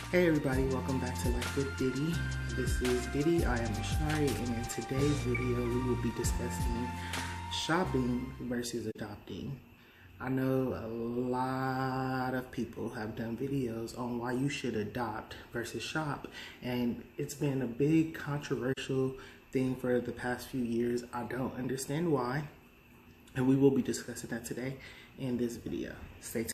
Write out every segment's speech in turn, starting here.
Hey everybody, welcome back to Life with Diddy. This is Diddy, I am Ashari, and in today's video we will be discussing shopping versus adopting. I know a lot of people have done videos on why you should adopt versus shop, and it's been a big controversial thing for the past few years. I don't understand why, and we will be discussing that today in this video. Stay tuned.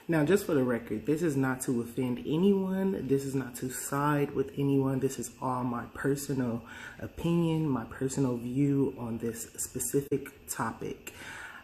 Now, just for the record, this is not to offend anyone. This is not to side with anyone. This is all my personal opinion, my personal view on this specific topic.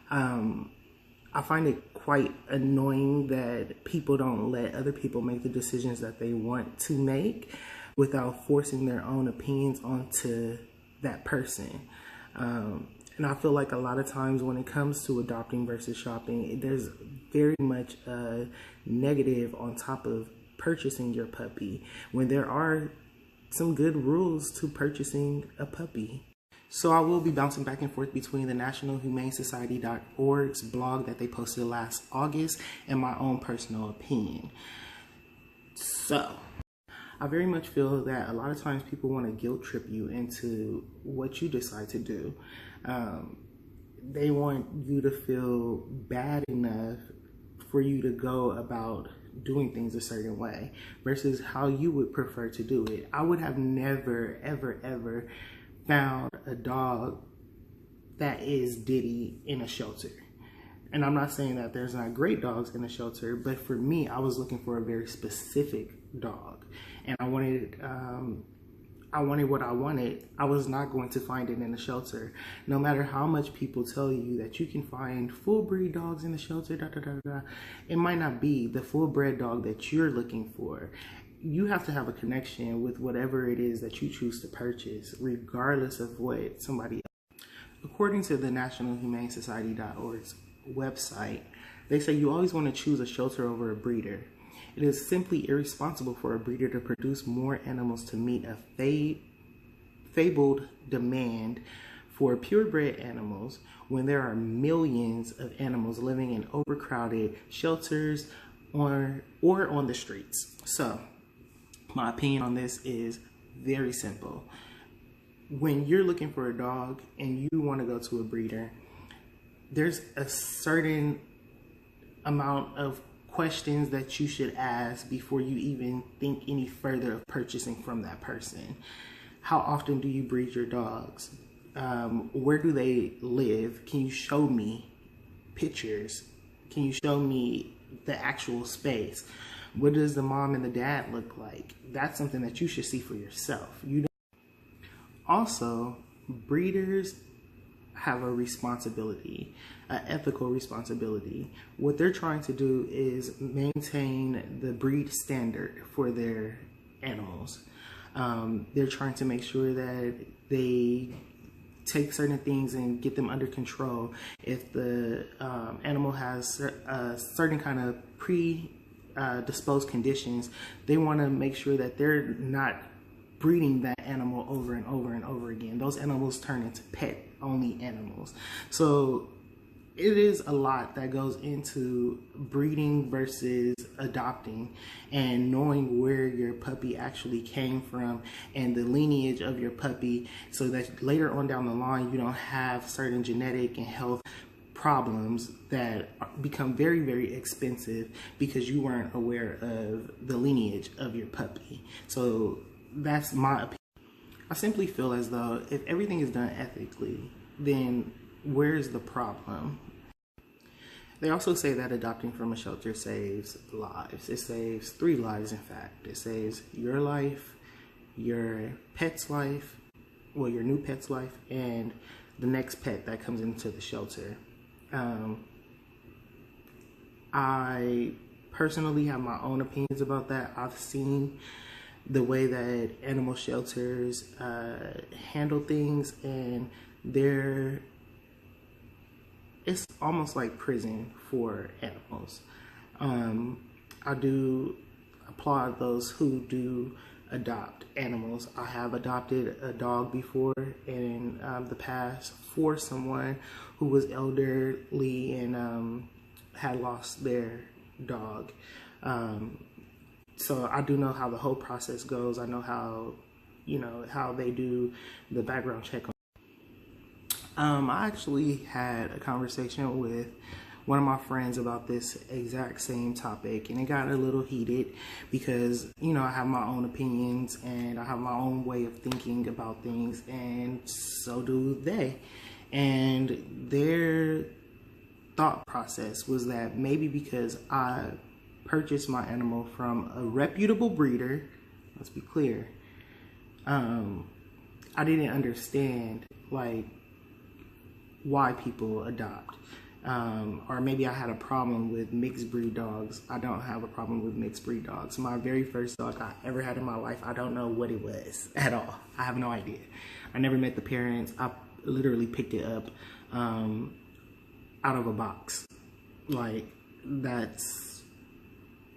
I find it quite annoying that people don't let other people make the decisions that they want to make without forcing their own opinions onto that person. And I feel like a lot of times when it comes to adopting versus shopping, there's very much a negative on top of purchasing your puppy when there are some good rules to purchasing a puppy. So I will be bouncing back and forth between the National Humane Society.org's blog that they posted last August and my own personal opinion. So I very much feel that a lot of times people want to guilt trip you into what you decide to do. They want you to feel bad enough for you to go about doing things a certain way versus how you would prefer to do it. I would have never, ever found a dog that is Diddy in a shelter. And I'm not saying that there's not great dogs in the shelter, but for me, I was looking for a very specific dog. And I wanted what I wanted. I was not going to find it in the shelter. No matter how much people tell you that you can find full breed dogs in the shelter, it might not be the full bred dog that you're looking for. You have to have a connection with whatever it is that you choose to purchase, regardless of what somebody else. According to the National Humane Society.org's website, they say you always want to choose a shelter over a breeder. It is simply irresponsible for a breeder to produce more animals to meet a fabled demand for purebred animals when there are millions of animals living in overcrowded shelters or on the streets. So, my opinion on this is very simple. When you're looking for a dog and you want to go to a breeder, there's a certain amount of questions that you should ask before you even think any further of purchasing from that person. How often do you breed your dogs? Where do they live? Can you show me pictures? Can you show me the actual space? What does the mom and the dad look like? That's something that you should see for yourself. Also, breeders have a responsibility, an ethical responsibility. What they're trying to do is maintain the breed standard for their animals. They're trying to make sure that they take certain things and get them under control. If the animal has a certain kind of predisposed conditions, they want to make sure that they're not breeding that animal over and over and over again. Those animals turn into pet-only animals. So it is a lot that goes into breeding versus adopting and knowing where your puppy actually came from and the lineage of your puppy so that later on down the line you don't have certain genetic and health problems that become very, very expensive because you weren't aware of the lineage of your puppy. So that's my opinion. I simply feel as though if everything is done ethically, then where's the problem? They also say that adopting from a shelter saves lives. It saves 3 lives, in fact. It saves your life, your pet's life, well, your new pet's life, and the next pet that comes into the shelter. I personally have my own opinions about that. I've seen the way that animal shelters handle things, and it's almost like prison for animals. I do applaud those who do adopt animals. I have adopted a dog before in the past for someone who was elderly and had lost their dog So I do know how the whole process goes. I know how, how they do the background check. I actually had a conversation with one of my friends about this exact same topic, and it got a little heated because, I have my own opinions and I have my own way of thinking about things, and so do they. And their thought process was that maybe because I purchased my animal from a reputable breeder, let's be clear, I didn't understand why people adopt. Or maybe I had a problem with mixed breed dogs. I don't have a problem with mixed breed dogs. My very first dog I ever had in my life, I don't know what it was at all. I have no idea. I never met the parents. I literally picked it up out of a box. That's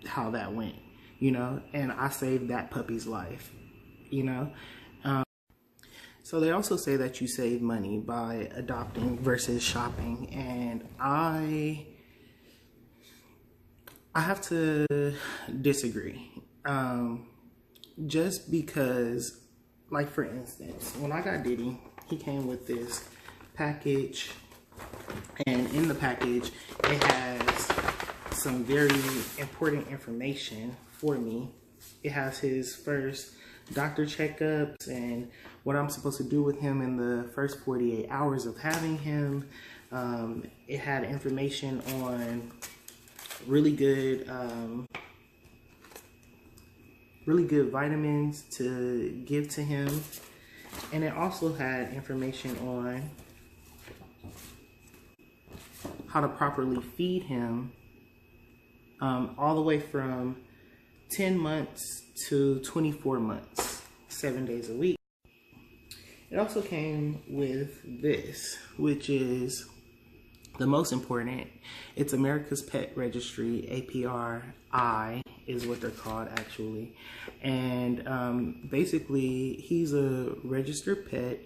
how that went, and I saved that puppy's life, So they also say that you save money by adopting versus shopping, and I have to disagree. Just because, for instance, when I got Diddy, he came with this package, and in the package it has some very important information for me. It has his first doctor checkups and what I'm supposed to do with him in the first 48 hours of having him. It had information on really good vitamins to give to him. And it also had information on how to properly feed him, all the way from 10 months to 24 months, 7 days a week. It also came with this, which is the most important. It's America's Pet Registry, APRI is what they're called actually. And basically he's a registered pet.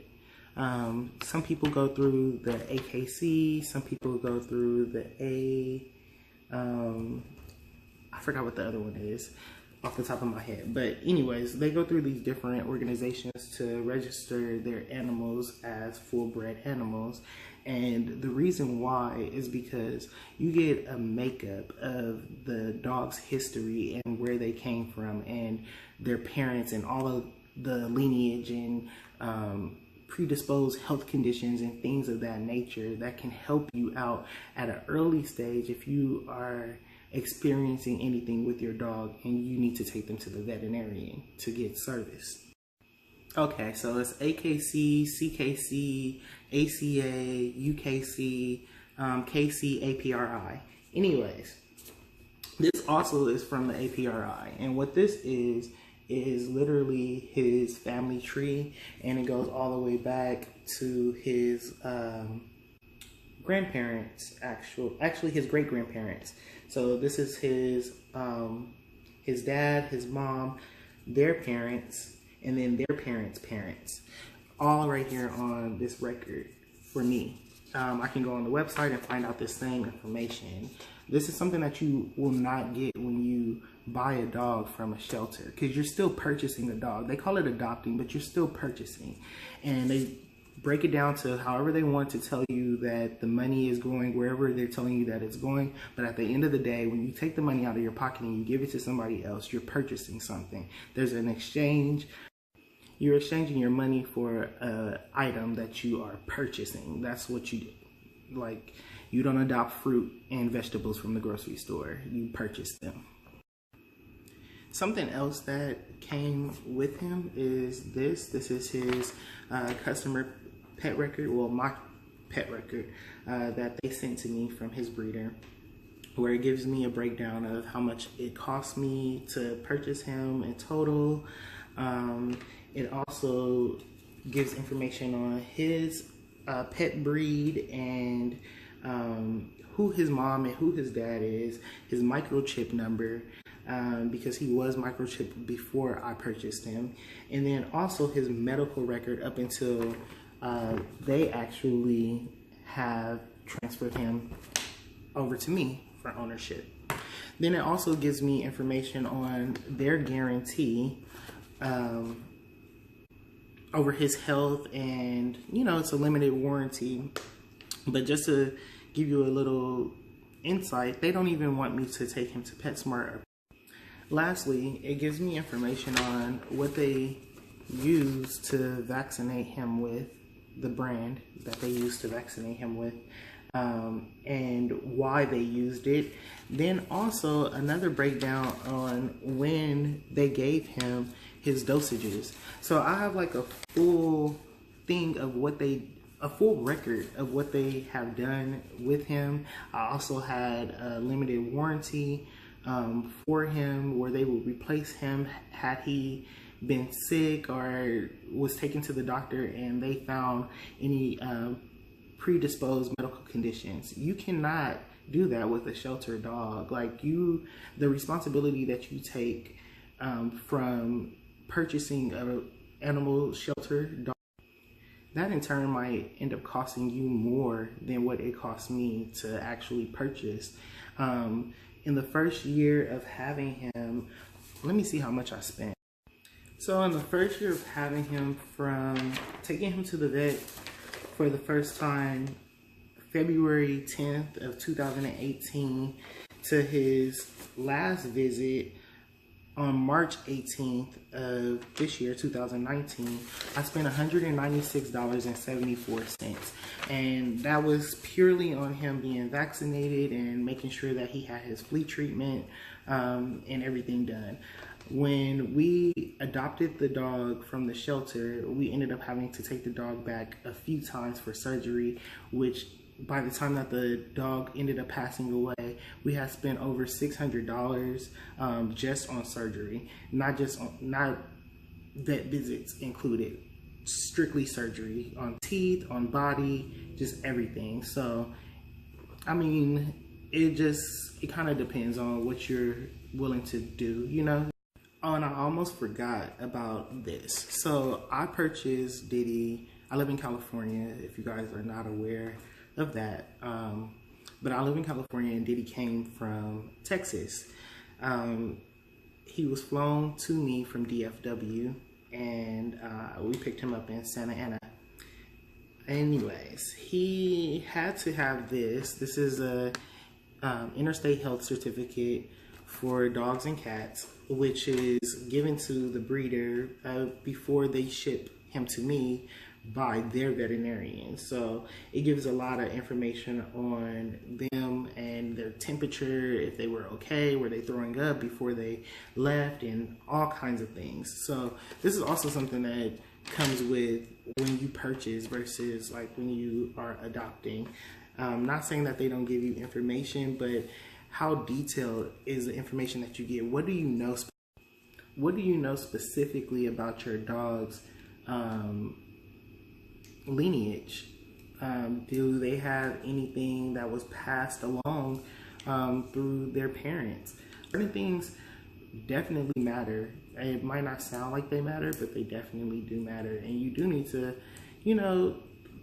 Some people go through the AKC, some people go through the I forgot what the other one is off the top of my head. But anyways, they go through these different organizations to register their animals as full-bred animals. And the reason why is because you get a makeup of the dog's history and where they came from and their parents and all of the lineage and predisposed health conditions and things of that nature that can help you out at an early stage if you are experiencing anything with your dog and you need to take them to the veterinarian to get service. Okay, so it's AKC, CKC, ACA, UKC, KC, APRI. Anyways, this also is from the APRI, and what this is literally his family tree, and it goes all the way back to his grandparents, actually his great-grandparents. So this is his dad, his mom, their parents, and then their parents' parents, all right here on this record for me. I can go on the website and find out the same information. This is something that you will not get when you buy a dog from a shelter, because you're still purchasing a dog. They call it adopting, but you're still purchasing. And they break it down to however they want to tell you that the money is going wherever they're telling you that it's going. But at the end of the day, when you take the money out of your pocket and you give it to somebody else, you're purchasing something. There's an exchange. You're exchanging your money for an item that you are purchasing. That's what you do. Like, you don't adopt fruit and vegetables from the grocery store. You purchase them. Something else that came with him is this. This is his customer pet record, well, my pet record that they sent to me from his breeder, where it gives me a breakdown of how much it cost me to purchase him in total. It also gives information on his pet breed and who his mom and who his dad is, his microchip number, because he was microchipped before I purchased him, and then also his medical record up until they actually have transferred him over to me for ownership. Then it also gives me information on their guarantee over his health, and it's a limited warranty. But just to give you a little insight, they don't even want me to take him to PetSmart. Lastly, it gives me information on what they use to vaccinate him with, the brand that they used to vaccinate him with, and why they used it. Then also another breakdown on when they gave him his dosages. So I have like a full thing of a full record of what they have done with him. I also had a limited warranty for him, where they would replace him had he been sick or was taken to the doctor and they found any predisposed medical conditions. You cannot do that with a shelter dog. Like the responsibility that you take from purchasing an animal shelter dog, that in turn might end up costing you more than what it cost me to actually purchase. In the first year of having him, let me see how much I spent. So in the first year of having him, from taking him to the vet for the first time, February 10th of 2018, to his last visit on March 18th of this year, 2019, I spent $196.74. And that was purely on him being vaccinated and making sure that he had his flea treatment and everything done. When we adopted the dog from the shelter, we ended up having to take the dog back a few times for surgery, which by the time that the dog ended up passing away, we had spent over $600 just on surgery, not vet visits included, strictly surgery on teeth, on body, just everything. So, I mean, it kind of depends on what you're willing to do, Oh, and I almost forgot about this. So I purchased Diddy. I live in California, if you guys are not aware of that. But I live in California, and Diddy came from Texas. He was flown to me from DFW, and we picked him up in Santa Ana. Anyways, he had to have this. This is a interstate health certificate for dogs and cats, which is given to the breeder before they ship him to me by their veterinarian. So it gives a lot of information on them and their temperature, if they were okay, were they throwing up before they left, and all kinds of things. So this is also something that comes with when you purchase versus like when you are adopting. Not saying that they don't give you information, but how detailed is the information that you get? What do you know? What do you know specifically about your dog's lineage? Do they have anything that was passed along through their parents? Certain things definitely matter. It might not sound like they matter, but they definitely do matter. And you do need to,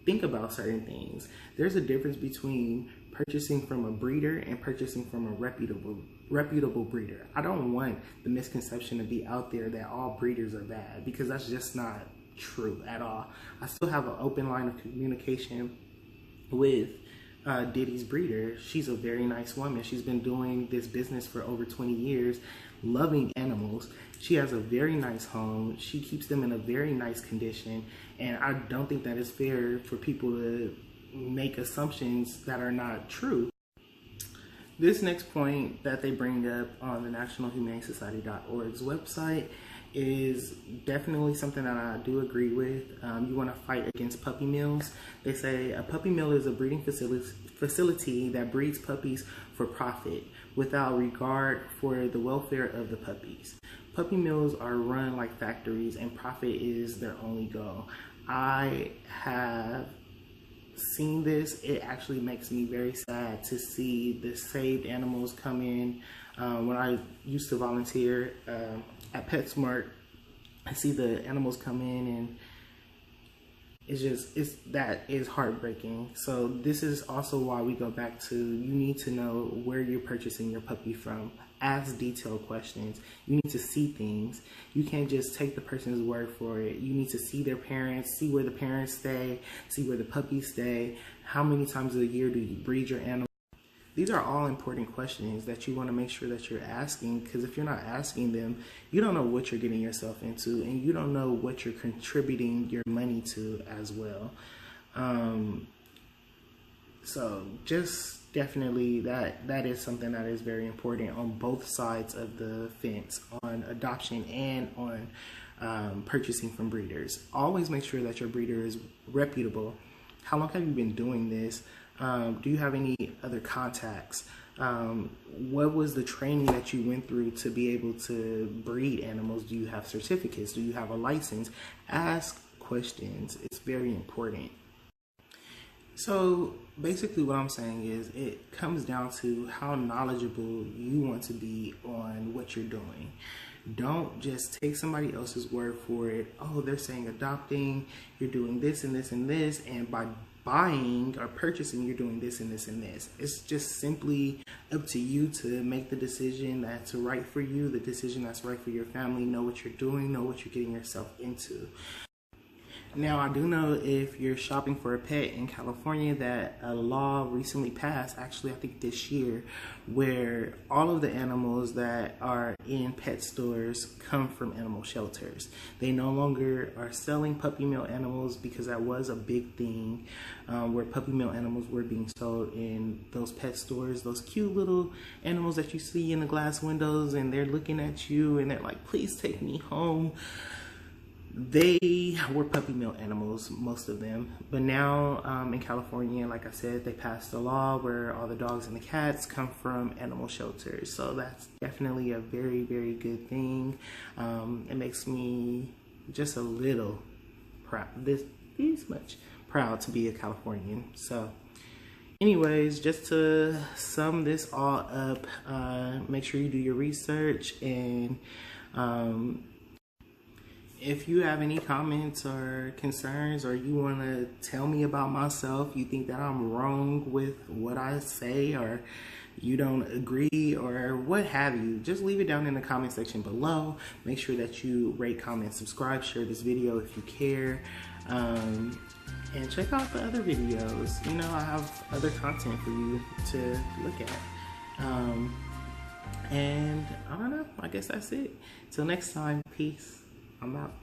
think about certain things. There's a difference between purchasing from a breeder and purchasing from a reputable breeder. I don't want the misconception to be out there that all breeders are bad, because that's just not true at all. I still have an open line of communication with Diddy's breeder. She's a very nice woman. She's been doing this business for over 20 years, loving animals. She has a very nice home. She keeps them in a very nice condition, and I don't think that it's fair for people to make assumptions that are not true. This next point that they bring up on the nationalhumanesociety.org's website is definitely something that I do agree with. You want to fight against puppy mills. They say a puppy mill is a breeding facility that breeds puppies for profit without regard for the welfare of the puppies. Puppy mills are run like factories, and profit is their only goal. I have seen this. It actually makes me very sad to see the saved animals come in. When I used to volunteer at PetSmart, I see the animals come in, and that is heartbreaking. So this is also why we go back to, you need to know where you're purchasing your puppy from. Ask detailed questions. You need to see things. You can't just take the person's word for it. You need to see their parents, see where the parents stay, see where the puppies stay. How many times a year do you breed your animal? These are all important questions that you want to make sure that you're asking, because if you're not asking them, you don't know what you're getting yourself into, and you don't know what you're contributing your money to as well. So just definitely that is something that is very important on both sides of the fence, on adoption and on purchasing from breeders. Always make sure that your breeder is reputable. How long have you been doing this? Do you have any other contacts? What was the training that you went through to be able to breed animals? Do you have certificates? Do you have a license? Ask questions. It's very important. So basically what I'm saying is, it comes down to how knowledgeable you want to be on what you're doing. Don't just take somebody else's word for it. Oh, they're saying adopting, you're doing this and this and this, and by buying or purchasing, you're doing this and this and this. It's just simply up to you to make the decision that's right for you, the decision that's right for your family. Know what you're doing, know what you're getting yourself into. Now, I do know if you're shopping for a pet in California that a law recently passed, actually I think this year, where all of the animals that are in pet stores come from animal shelters. They no longer are selling puppy mill animals, because that was a big thing, where puppy mill animals were being sold in those pet stores, those cute little animals that you see in the glass windows, and they're looking at you and they're like, please take me home. They were puppy mill animals, most of them. But now in California, like I said, they passed a law where all the dogs and the cats come from animal shelters. So that's definitely a very, very good thing. It makes me just a little proud, this much proud to be a Californian. So anyways, just to sum this all up, make sure you do your research, and if you have any comments or concerns, or you want to tell me about myself, you think that I'm wrong with what I say, or you don't agree, or what have you, just leave it down in the comment section below. Make sure that you rate, comment, subscribe, share this video if you care, and check out the other videos. You know, I have other content for you to look at. And I don't know, I guess that's it. Till next time, peace. I'm out.